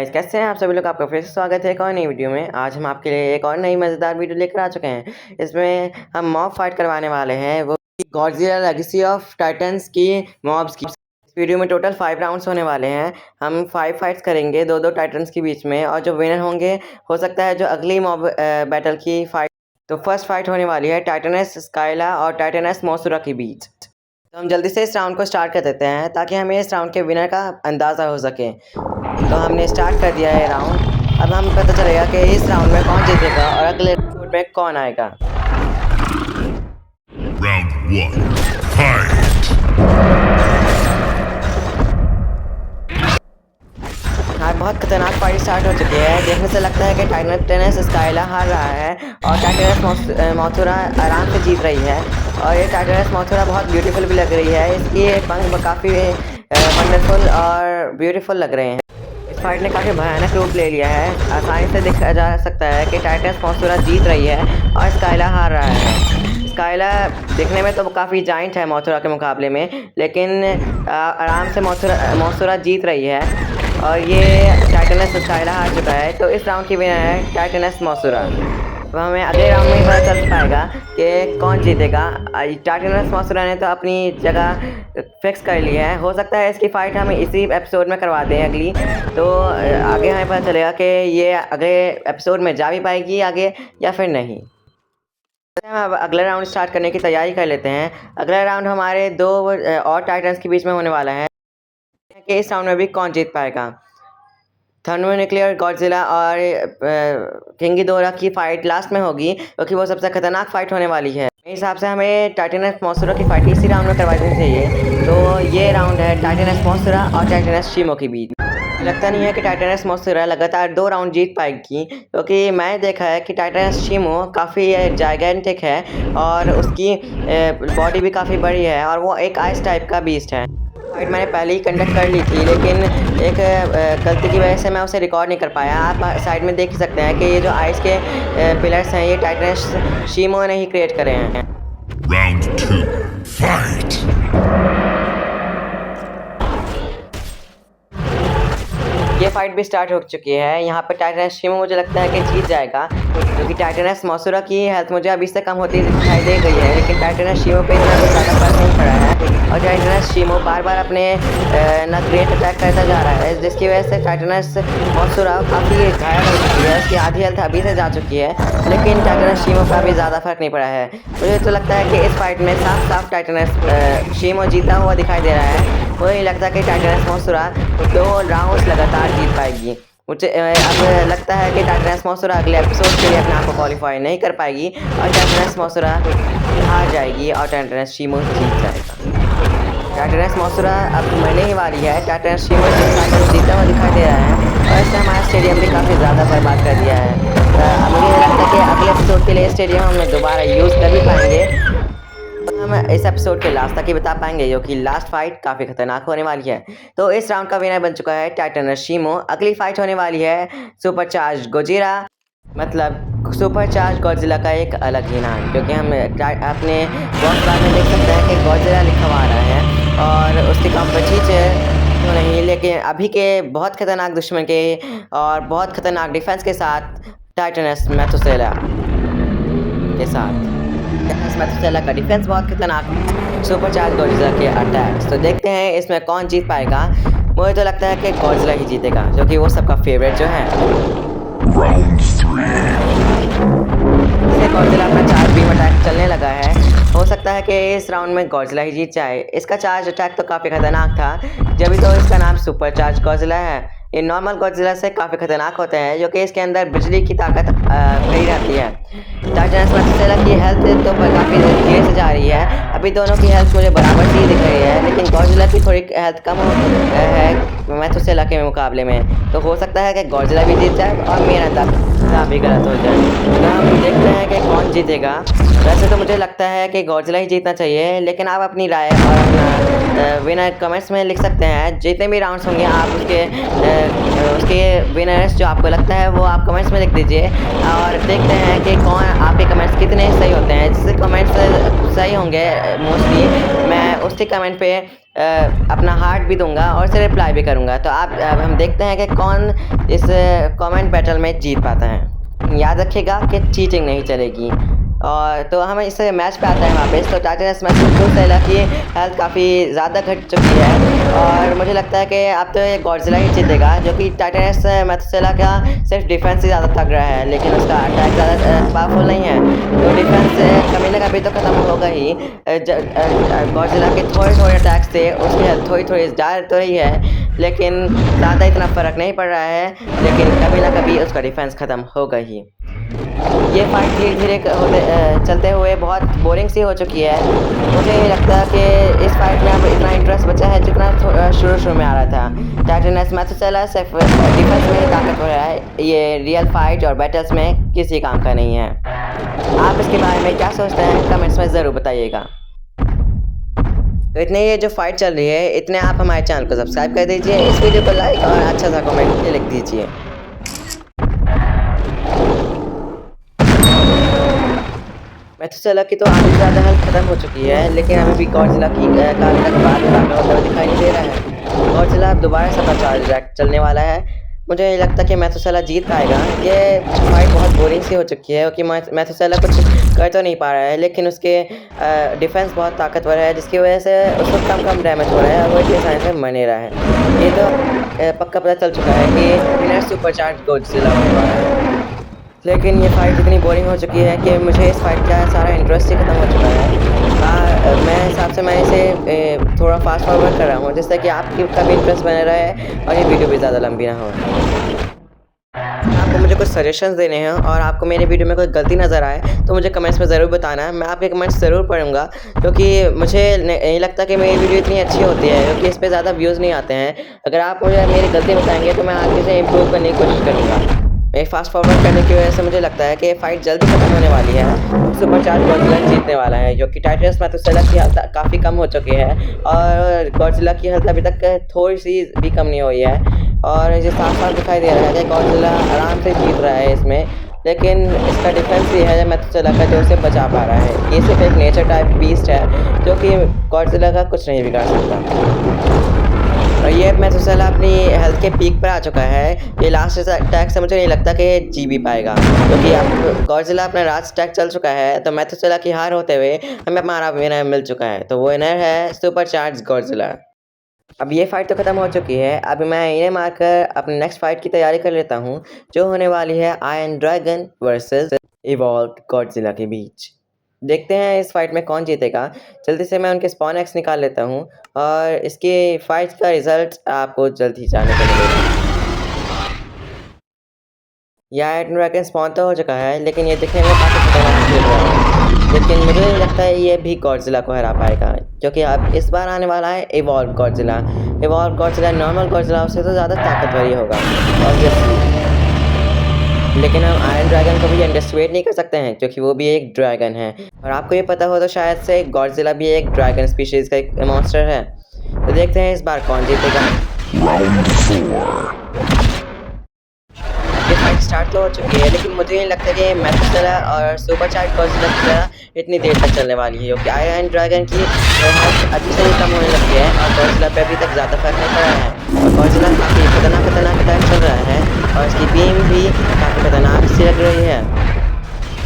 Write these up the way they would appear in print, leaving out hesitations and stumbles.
Guys, कैसे हैं आप सभी लोग। आपका फिर से स्वागत है एक और नई वीडियो में। आज हम आपके लिए एक और नई मज़ेदार वीडियो लेकर आ चुके हैं। इसमें हम मॉब फाइट करवाने वाले हैं, वो गॉडजिला लेगेसी ऑफ टाइटन्स की मॉब्स की। इस वीडियो में टोटल 5 राउंड्स होने वाले हैं। हम 5 फाइट्स करेंगे दो टाइटन्स के बीच में, और जो विनर होंगे हो सकता है जो अगली मॉब बैटल की फाइट। तो फर्स्ट फाइट होने वाली है टाइटनस स्काइला और टाइटनस मोसुरा के बीच। तो हम जल्दी से इस राउंड को स्टार्ट कर देते हैं ताकि हमें इस राउंड के विनर का अंदाज़ा हो सके। तो हमने स्टार्ट कर दिया है राउंड। अब हमें पता चलेगा कि इस राउंड में कौन जीतेगा और अगले राउंड में कौन आएगा। Round 1. Fight! हाँ, बहुत खतरनाक फाइट स्टार्ट हो चुकी है। देखने से लगता है कि टाइटनस स्काइला हार रहा है और टाइटनस मोथुरा आराम से जीत रही है। और ये टाइटनस मोथुरा बहुत ब्यूटीफुल भी लग रही है। इसकी पंख काफ़ी वंडरफुल और ब्यूटीफुल लग रहे हैं। इस फाइट ने काफ़ी भयानक रूप ले लिया है। आसानी से देखा जा सकता है कि टाइटनस मोथुरा जीत रही है और स्काइला हार रहा है। स्काइला दिखने में तो काफ़ी जाइंट है मोथुरा के मुकाबले में, लेकिन आराम से मोथुरा जीत रही है और ये टाइटनस स्काइला हार चुका है। तो इस राउंड की विनर है टाइटनस मोसुरा। तो हमें अगले राउंड में ही पता चल पाएगा कि कौन जीतेगा। टाइटनस मोसुरा ने तो अपनी जगह फिक्स कर ली है। हो सकता है इसकी फ़ाइट हम इसी एपिसोड में करवा दें अगली। तो आगे हमें पता चलेगा कि ये अगले एपिसोड में जा भी पाएगी आगे या फिर नहीं। हम अब अगला राउंड स्टार्ट करने की तैयारी कर लेते हैं। अगला राउंड हमारे दो और टाइटन्स के बीच में होने वाला है कि इस राउंड में भी कौन जीत पाएगा। थर्मोन्यूक्लियर गॉडजिला और किंग गिडोरा की फाइट लास्ट में होगी, क्योंकि वो सबसे खतरनाक फाइट होने वाली है। मेरे हिसाब से हमें टाइटनस मोसुरा की फाइट इसी राउंड में करवा देनी चाहिए। तो ये राउंड है टाइटनस मोसुरा और टाइटनस शिमो के बीच। लगता नहीं है कि टाइटनस मोसुरा लगातार 2 राउंड जीत पाएगी, क्योंकि मैंने देखा है कि टाइटनस शिमो काफ़ी जाइगेंटिक है और उसकी बॉडी भी काफ़ी बड़ी है और वो एक आइस टाइप का बीस्ट है। फाइट मैंने पहले ही कंडक्ट कर ली थी, लेकिन एक गलती की वजह से मैं उसे रिकॉर्ड नहीं कर पाया। आप साइड में देख सकते हैं कि ये जो आइस के पिलर्स हैं ये टाइटनस शिमो ने ही क्रिएट करे हैं। Round 2. Fight! ये फाइट भी स्टार्ट हो चुकी है। यहाँ पर टाइटनस शिमो मुझे लगता है कि जीत जाएगा, क्योंकि टाइटनस मोसुरा की हेल्थ मुझे अभी से कम होती दिखाई दे गई है, लेकिन टाइटनस शिमो पे इतना कुछ ज़्यादा फर्क नहीं पड़ा है। और टाइटनस शिमो बार बार अपने ग्रेट अटैक करता जा रहा है, जिसकी वजह से टाइटनस मोसुरा काफ़ी घायल हो चुकी है। उसकी आधी हेल्थ अभी से जा चुकी है, लेकिन टाइटनस शिमो का भी ज़्यादा फर्क नहीं पड़ा है। मुझे तो लगता है कि इस फाइट में साफ साफ टाइटनस शिमो जीता हुआ दिखाई दे रहा है। मुझे नहीं लगता कि टाइटनस मोसुरा 2 राउंड्स लगातार जीत पाएगी। मुझे अब लगता है कि टाइटनस मोसुरा अगले एपिसोड के लिए अपने आप को क्वालिफाई नहीं कर पाएगी और टाइटनस मोसुरा हार जाएगी और टाइटनस शिमो जीत जाएगा। टाइटनस मोसुरा अब मरने ही वाली है। टाइटनस शिमो जीता हुआ दिखाई दे रहा है और इसने हमारा स्टेडियम भी काफ़ी ज़्यादा बर्बाद कर दिया है। मुझे लगता है कि अगले एपिसोड के लिए स्टेडियम हम दोबारा यूज़ कर भी पाएंगे। हम इस एपिसोड के लास्ट तक ही बता पाएंगे, जो कि लास्ट फाइट काफ़ी खतरनाक होने वाली है। तो इस राउंड का विनर बन चुका है टाइटनस शिमो। अगली फाइट होने वाली है सुपरचार्ज गोजिला, मतलब सुपरचार्ज गॉडजिला का एक अलग ही नाम, क्योंकि हम अपने बॉक्स बार में देख सकते हैं कि गॉडजिला लिखा हुआ आ रहा है और उसके कॉम्पिटिटर तो नहीं, लेकिन अभी के बहुत खतरनाक दुश्मन के और बहुत खतरनाक डिफेंस के साथ टाइटनस मेथुसेला के साथ मेथुसेला का डिफेंस बहुत खतरनाक, सुपरचार्ज गॉडजिला के अटैक्स। तो देखते हैं इसमें कौन जीत पाएगा। मुझे तो लगता है कि गॉडजिला ही जीतेगा, क्योंकि वो सबका फेवरेट जो है। Round 3. गॉडजिला अपना चार्ज बीम अटैक चलने लगा है। हो सकता है कि इस राउंड में गॉडजिला ही जीत जाए। इसका चार्ज अटैक तो काफ़ी खतरनाक था, जब तो इसका नाम सुपरचार्ज गॉडजिला है। ये नॉर्मल गॉडजिला से काफ़ी खतरनाक होते हैं, जो कि इसके अंदर बिजली की ताकत भरी रहती है। टाइटनस मेथुसेला की हेल्थ तो काफ़ी धीरे से जा रही है। अभी दोनों की हेल्थ मुझे बराबर सी दिख रही है, लेकिन गॉडजिला की थोड़ी हेल्थ कम है मेथुसेला के मुकाबले में। तो हो सकता है कि गॉडजिला भी जीत जाए और मेरा अंदाज़ा भी गलत हो जाए। तो हम देखते हैं कि कौन जीतेगा। वैसे तो मुझे लगता है कि गॉडजिला ही जीतना चाहिए, लेकिन आप अपनी राय और अपना विनर कमेंट्स में लिख सकते हैं। जितने भी राउंड्स होंगे आप उसके विनर्स जो आपको लगता है वो आप कमेंट्स में लिख दीजिए, और देखते हैं कि कौन आपके कमेंट्स कितने सही होते हैं। जिससे कमेंट्स सही होंगे मोस्टली, मैं उस उसी कमेंट पे अपना हार्ट भी दूंगा और उसे रिप्लाई भी करूंगा। तो अब हम देखते हैं कि कौन इस कमेंट बैटल में जीत पाता है। याद रखिएगा कि चीटिंग नहीं चलेगी। और तो हम इस मैच पे आते हैं वापस। तो टाइटनस मैथुसेला की हेल्थ काफ़ी ज़्यादा घट चुकी है और मुझे लगता है कि अब तो ये गॉडजिला ही जीतेगा, जो कि टाइटनस मैथुसेला का सिर्फ डिफेंस ही ज़्यादा तगड़ा है, लेकिन उसका अटैक ज़्यादा पावरफुल नहीं है। तो डिफेंस कभी ना कभी तो ख़त्म होगा ही। गॉडजिला के थोड़े थोड़े अटैक्स से उसकी हेल्थ थोड़ी थोड़ी जा तो रही है, लेकिन ज़्यादा इतना फ़र्क नहीं पड़ रहा है, लेकिन कभी ना कभी उसका डिफेंस ख़त्म होगा ही। ये फाइट धीरे धीरे चलते हुए बहुत बोरिंग सी हो चुकी है। मुझे नहीं लगता कि इस फाइट में अब इतना इंटरेस्ट बचा है जितना शुरू में आ रहा था। टाइटनस मैथुसेला सिर्फ डिफेंस में ही ताकतवर है, ये रियल फाइट और बैटल्स में किसी काम का नहीं है। आप इसके बारे में क्या सोचते हैं कमेंट्स में ज़रूर बताइएगा। तो इतने ये जो फाइट चल रही है, इतने आप हमारे चैनल को सब्सक्राइब कर दीजिए, इस वीडियो को लाइक और अच्छा सा कमेंट लिख दीजिए। मैथुसेला की तो आधी ज़्यादा हेल्थ खत्म हो चुकी है, लेकिन अभी भी गॉडजिला की काफी तक बाद में होता हुआ दिखाई नहीं दे रहा है। गॉडजिला अब दोबारा से अपना चार्ज अटैक चलने वाला है। मुझे नहीं लगता कि मैथुसेला जीत पाएगा। ये फाइट बहुत बोरिंग सी हो चुकी है क्योंकि मैथुसेला कुछ कर तो नहीं पा रहा है, लेकिन उसके डिफेंस बहुत ताकतवर है, जिसकी वजह से उसको कम डैमेज हो रहा है और वो इतनी आसानी से मर नहीं रहा है। ये तो पक्का पता चल चुका है कि विनर सुपरचार्ज गॉडजिला होने वाला है। लेकिन ये फाइट इतनी बोरिंग हो चुकी है कि मुझे इस फाइट का सारा इंटरेस्ट ही खत्म हो चुका है। मैं हिसाब से मैं इसे थोड़ा फास्ट फॉरवर्ड कर रहा हूँ, जिससे कि आपका भी इंटरेस्ट बने रहे और ये वीडियो भी ज़्यादा लंबी ना हो। आपको मुझे कुछ सजेशंस देने हैं और आपको मेरे वीडियो में कोई गलती नज़र आए तो मुझे कमेंट्स में ज़रूर बताना। मैं आपके कमेंट्स ज़रूर पढ़ूंगा, क्योंकि मुझे नहीं लगता कि मेरी वीडियो इतनी अच्छी होती है, क्योंकि इस पर ज़्यादा व्यूज़ नहीं आते हैं। अगर आप मुझे मेरी गलती बताएंगे तो मैं आगे से इम्प्रूव करने की कोशिश करूँगा। एक फास्ट फॉरवर्ड करने की वजह से मुझे लगता है कि फाइट जल्दी खत्म होने वाली है। सुपरचार्ज गॉडजिला जीतने वाला है, जो कि टाइटनस मैथुसेला की हेल्थ काफ़ी कम हो चुकी है और गॉडजिला की हेल्थ अभी तक थोड़ी सी भी कम नहीं हुई है। और ये साफ साफ दिखाई दे रहा है कि गॉडजिला आराम से जीत रहा है इसमें, लेकिन इसका डिफेंस ये है मैथुसेला का जो उसे बचा पा रहा है। ये सिर्फ एक नेचर टाइप बीस्ट है जो कि गॉडजिला का कुछ नहीं बिगाड़ सकता। और ये मैथुसेला अपनी हेल्थ के पीक पर आ चुका है। ये लास्ट अटैक से मुझे नहीं लगता कि जी भी पाएगा, क्योंकि अब गॉडजिला अपना लास्ट अटैक चल चुका है। तो मैथुसेला की हार होते हुए हमें हमारा विनर मिल चुका है। तो वो विनर है सुपरचार्ज गॉडजिला। अब ये फाइट तो ख़त्म हो चुकी है। अभी मैं इन्हें मारकर अपनी नेक्स्ट फाइट की तैयारी कर लेता हूँ, जो होने वाली है iron dragon versus evolved Godzilla के बीच। देखते हैं इस फाइट में कौन जीतेगा। जल्दी से मैं उनके स्पॉन एक्स निकाल लेता हूँ और इसकी फाइट का रिजल्ट आपको जल्द ही जानने को मिलेगा। यह आयरन ड्रैगन स्पॉन तो हो चुका है, लेकिन ये दिखने में काफ़ी खतरनाक खेल रहा है। लेकिन मुझे नहीं लगता है ये भी गॉडजिला को हरा पाएगा, क्योंकि अब इस बार आने वाला है evolve Godzilla. Evolve Godzilla normal Godzilla उससे तो ज़्यादा ताकतवर ही होगा ऑब्वियसली। लेकिन हम आयरन ड्रैगन को भी अंडरस्टिमेट नहीं कर सकते हैं, क्योंकि वो भी एक ड्रैगन है। और आपको ये पता हो तो शायद से गॉडजिला भी एक ड्रैगन स्पीशीज़ का एक मॉन्स्टर है। तो देखते हैं इस बार कौन जीतेगा। ये फाइट स्टार्ट तो हो चुकी है, लेकिन मुझे नहीं लगता कि मैथुसेला और सुपरचार्ज गॉडजिला की तरह इतनी देर तक चलने वाली है, क्योंकि आयरन ड्रैगन की हेल्थ अभी से ही कम होने लगी है और गॉडजिला पे अभी तक ज़्यादा फर्क नहीं पड़ा है। और गॉडजिला काफ़ी खतरनाक अटैक चल रहा है और इसकी बीम भी काफ़ी खतरनाक सी लग रही है।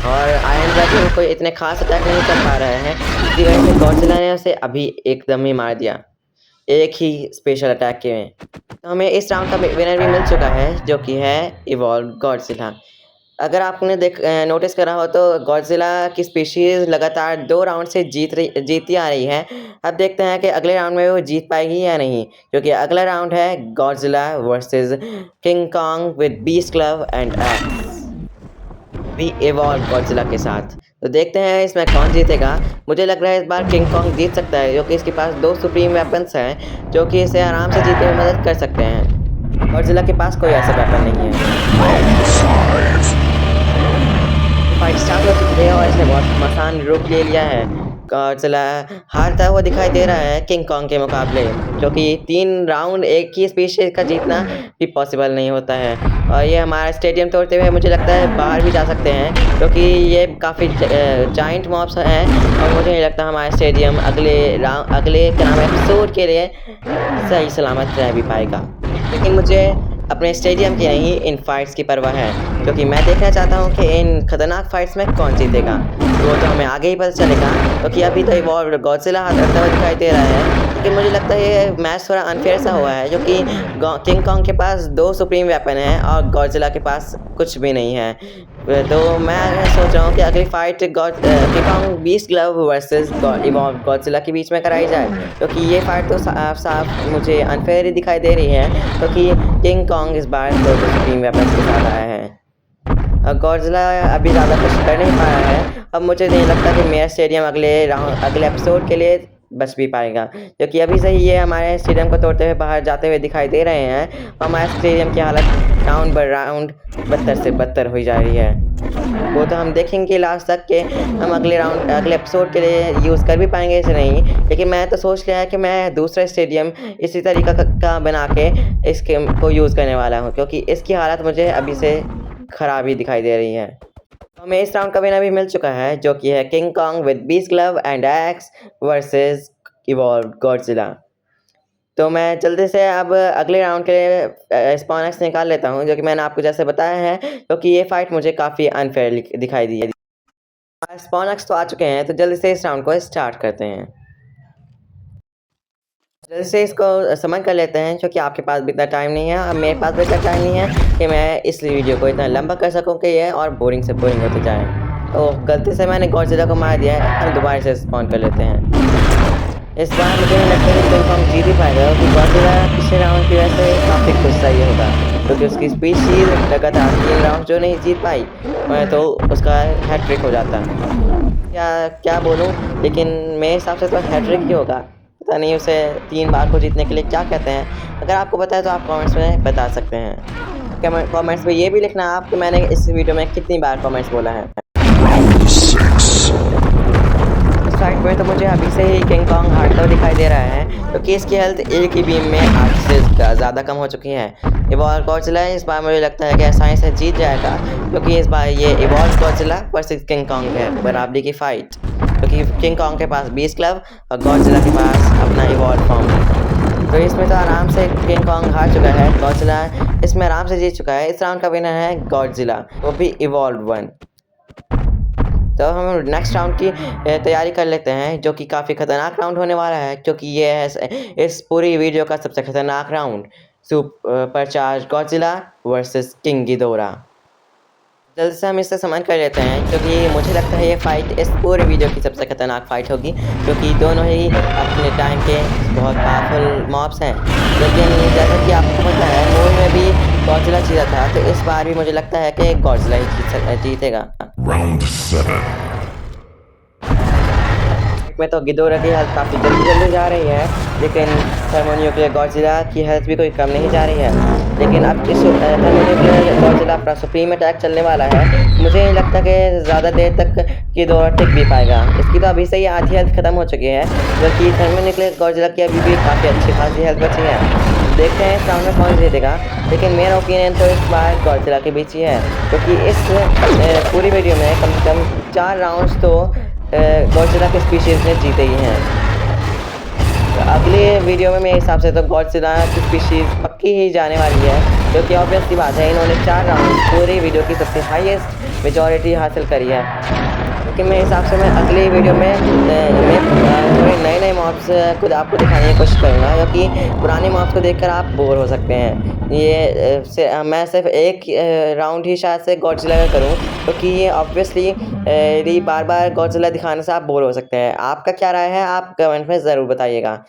और आयरन ड्रैगन कोई इतने खास अटैक नहीं कर पा रहे हैं, इसकी वजह से गॉडजिला ने उसे अभी एकदम ही मार दिया एक ही स्पेशल अटैक के में। तो हमें इस राउंड का विनर भी मिल चुका है, जो कि है इवॉल्व गॉडजिला। अगर आपने नोटिस करा हो तो गॉडजिला की स्पीशीज़ लगातार 2 राउंड से जीतती आ रही है। अब देखते हैं कि अगले राउंड में वो जीत पाएगी या नहीं, क्योंकि अगला राउंड है Godzilla versus king Kong with beast club and x भी इवॉल्व गॉडजिला के साथ। तो देखते हैं इसमें कौन जीतेगा। मुझे लग रहा है इस बार किंग कॉन्ग जीत सकता है, क्योंकि इसके पास 2 सुप्रीम वेपन्स हैं जो कि इसे आराम से जीतने में मदद कर सकते हैं। गॉडजिला के पास कोई ऐसा वेपन नहीं है। फाइट स्टार्ट हो चुकी है और इसने बहुत आसान रूप ले लिया है। गॉडजिला हारता हुआ दिखाई दे रहा है किंग कॉन्ग के मुकाबले, क्योंकि 3 राउंड एक ही स्पीशीज का जीतना भी पॉसिबल नहीं होता है। और ये हमारा स्टेडियम तोड़ते हुए मुझे लगता है बाहर भी जा सकते हैं, क्योंकि ये काफ़ी जाइंट मॉब्स हैं और मुझे नहीं लगता हमारा स्टेडियम अगले क्या नाम है एपिसोड के लिए सही सलामत रह भी पाएगा। लेकिन मुझे अपने स्टेडियम की नहीं इन फाइट्स की परवाह है, क्योंकि मैं देखना चाहता हूँ कि इन खतरनाक फाइट्स में कौन जीतेगा। वो तो हमें आगे ही पता चलेगा, क्योंकि अभी तो इवॉल्व गॉडजिला हाथ रखता हुआ दिखाई दे रहा है। लेकिन मुझे लगता है ये मैच थोड़ा अनफेयर सा हुआ है, क्योंकि किंग कॉन्ग के पास 2 सुप्रीम वेपन है और गॉडजिला के पास कुछ भी नहीं है। तो मैं सोच रहा हूँ कि अगली fight king Kong beast glove versus evolve Godzilla के बीच में कराई जाए, क्योंकि ये फाइट तो साफ साफ मुझे अनफेयर ही दिखाई दे रही है, क्योंकि किंग कॉन्ग इस बार 2 सुप्रीम वेपन्स के साथ आया है। गॉडजिला अभी ज़्यादा कुछ कर नहीं पाया है। अब मुझे नहीं लगता कि मेरा स्टेडियम अगले एपिसोड के लिए बच भी पाएगा, क्योंकि अभी से ही ये हमारे स्टेडियम को तोड़ते हुए बाहर जाते हुए दिखाई दे रहे हैं। और हमारे स्टेडियम की हालत राउंड बर राउंड बदतर से बदतर हुई जा रही है। वो तो हम देखेंगे लास्ट तक कि हम अगले एपिसोड के लिए यूज़ कर भी पाएंगे इसे नहीं। लेकिन मैं तो सोच लिया है कि मैं दूसरा स्टेडियम इसी तरीका का बना के इसके को यूज़ करने वाला हूँ, क्योंकि इसकी हालत मुझे अभी से ख़राब ही दिखाई दे रही है। हमें इस राउंड का विनर भी मिल चुका है, जो कि है king Kong with beast glove and x versus evolve Godzilla. तो मैं जल्दी से अब अगले राउंड के लिए स्पॉन एक्स निकाल लेता हूँ, जो कि मैंने आपको जैसे बताया है, क्योंकि ये फाइट मुझे काफ़ी अनफेयर दिखाई दी है। स्पॉन एक्स तो आ चुके हैं, तो जल्दी से इस राउंड को स्टार्ट करते हैं। जल्दी से इसको समझ कर लेते हैं, क्योंकि आपके पास भी इतना टाइम नहीं है और मेरे पास भी इतना टाइम नहीं है कि मैं इस वीडियो को इतना लंबा कर सकूं कि ये और बोरिंग से बोरिंग होते जाए। तो गलती से मैंने गॉडजिला को मार दिया है, हम दोबारा से स्पॉन कर लेते हैं। इस बार मुझे नहीं लगता कि किंग कॉन्ग जीत ही पाएगा, क्योंकि गॉडजिला पिछले राउंड की वजह से काफ़ी गुस्सा ये होगा, क्योंकि उसकी स्पीशीज लगातार 3 राउंड जो नहीं जीत पाई तो उसका हैट्रिक हो जाता। क्या बोलूँ, लेकिन मेरे हिसाब से तो हैट्रिक ही होगा। पता नहीं उसे 3 बार को जीतने के लिए क्या कहते हैं। अगर आपको पता है तो आप कमेंट्स में बता सकते हैं। कमेंट्स में ये भी लिखना आप कि मैंने इस वीडियो में कितनी बार कमेंट्स बोला है। इस फाइट में तो मुझे अभी से ही किंग कॉन्ग हारता हुआ दिखाई दे रहा है, क्योंकि इसकी हेल्थ एक ही बीम में 8 से ज़्यादा कम हो चुकी है। इवॉल्व गॉडजिला इस बार मुझे लगता है कि आसानी से जीत जाएगा, क्योंकि इस बार ये evolve Godzilla versus king Kong है बराबरी की फाइट, क्योंकि किंग कॉन्ग के पास बीस्ट ग्लव और गॉडजिला के पास अपना इवॉल्व फॉर्म है। तो इसमें तो आराम से किंग कॉन्ग हार चुका है, गॉडजिला इसमें आराम से जीत चुका है। इस राउंड का विनर है गॉडजिला, वो भी इवॉल्व 1। तो हम नेक्स्ट राउंड की तैयारी कर लेते हैं, जो कि काफ़ी ख़तरनाक राउंड होने वाला है, क्योंकि ये है इस पूरी वीडियो का सबसे ख़तरनाक round, supercharge Godzilla versus King Ghidorah. जल्द से हम इससे समझ कर लेते हैं, क्योंकि मुझे लगता है ये फाइट इस पूरे वीडियो की सबसे खतरनाक फाइट होगी, क्योंकि दोनों ही अपने टाइम के बहुत पावरफुल मॉब्स हैं। लेकिन जैसा कि आपको पता है मूवी में भी गॉडजिला जीता था, तो इस बार भी मुझे लगता है कि गॉडजिला ही जीतेगा। Round 7. में तो गिदोरा की हेल्थ काफ़ी जल्दी जा रही है, लेकिन थर्मोन्यूक्लियर गॉडजिला की हेल्थ भी कोई कम नहीं जा रही है। लेकिन अब इस थर्मोन्यूक्लियर गॉडजिला अपना सुप्रीम अटैक चलने वाला है। मुझे नहीं लगता कि ज़्यादा देर तक गिदोरा टिक भी पाएगा। इसकी तो अभी से ही आधी हेल्थ खत्म हो चुकी है, जबकि थर्मोन्यूक्लियर गॉडजिला की अभी भी काफ़ी अच्छी खासी हेल्थ बची है। देखते हैं इस राउंड में कौन जीतेगा, लेकिन मेरा ओपिनियन तो इस बार गॉडजिला के बीच ही है, क्योंकि इस पूरी वीडियो में कम से कम 4 राउंड्स तो गॉडजिला के स्पीशीज़ ने जीते ही हैं। तो अगले वीडियो में मेरे हिसाब से तो गॉडजिला की स्पीशीज़ पक्की ही जाने वाली है, क्योंकि ऑब्वियस सी बात है इन्होंने 4 राउंड पूरी वीडियो की सबसे हाईएस्ट मेजॉरिटी हासिल करी है। लेकिन मेरे हिसाब से मैं अगली वीडियो में थोड़े नए मॉब्स खुद आपको दिखाने की कोशिश करूँगा, क्योंकि पुराने मॉब्स को देखकर आप बोर हो सकते हैं। मैं सिर्फ एक राउंड ही शायद से गॉडजिला का करूँ, क्योंकि ये ऑब्वियसली बार गॉडजिला दिखाने से आप बोर हो सकते हैं। आपका क्या राय है, आप कमेंट में ज़रूर बताइएगा।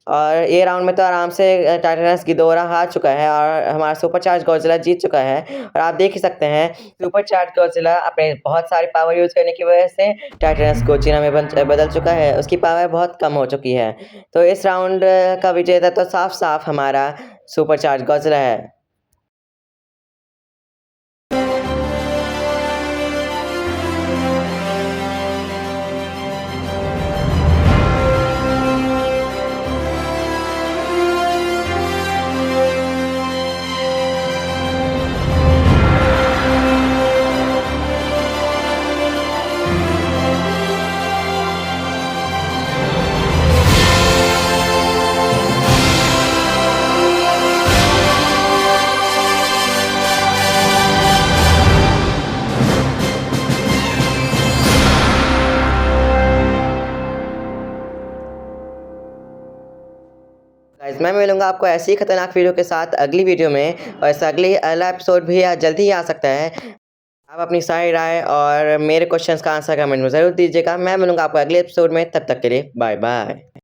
और ये राउंड में तो आराम से टाइटनस गिदोरा हार चुका है और हमारा सुपरचार्ज गॉडजिला जीत चुका है। और आप देख ही सकते हैं सुपरचार्ज गॉडजिला अपने बहुत सारी पावर यूज़ करने की वजह से टाइटनस गोजिला में बदल चुका है, उसकी पावर बहुत कम हो चुकी है। तो इस राउंड का विजेता तो साफ हमारा सुपरचार्ज गॉडजिला है। गाइस, मैं मिलूंगा आपको ऐसी ही खतरनाक वीडियो के साथ अगली वीडियो में, और इसका अगला एपिसोड भी जल्दी ही आ सकता है। आप अपनी सारी राय और मेरे क्वेश्चंस का आंसर कमेंट में ज़रूर दीजिएगा। मैं मिलूंगा आपको अगले एपिसोड में, तब तक के लिए बाय बाय।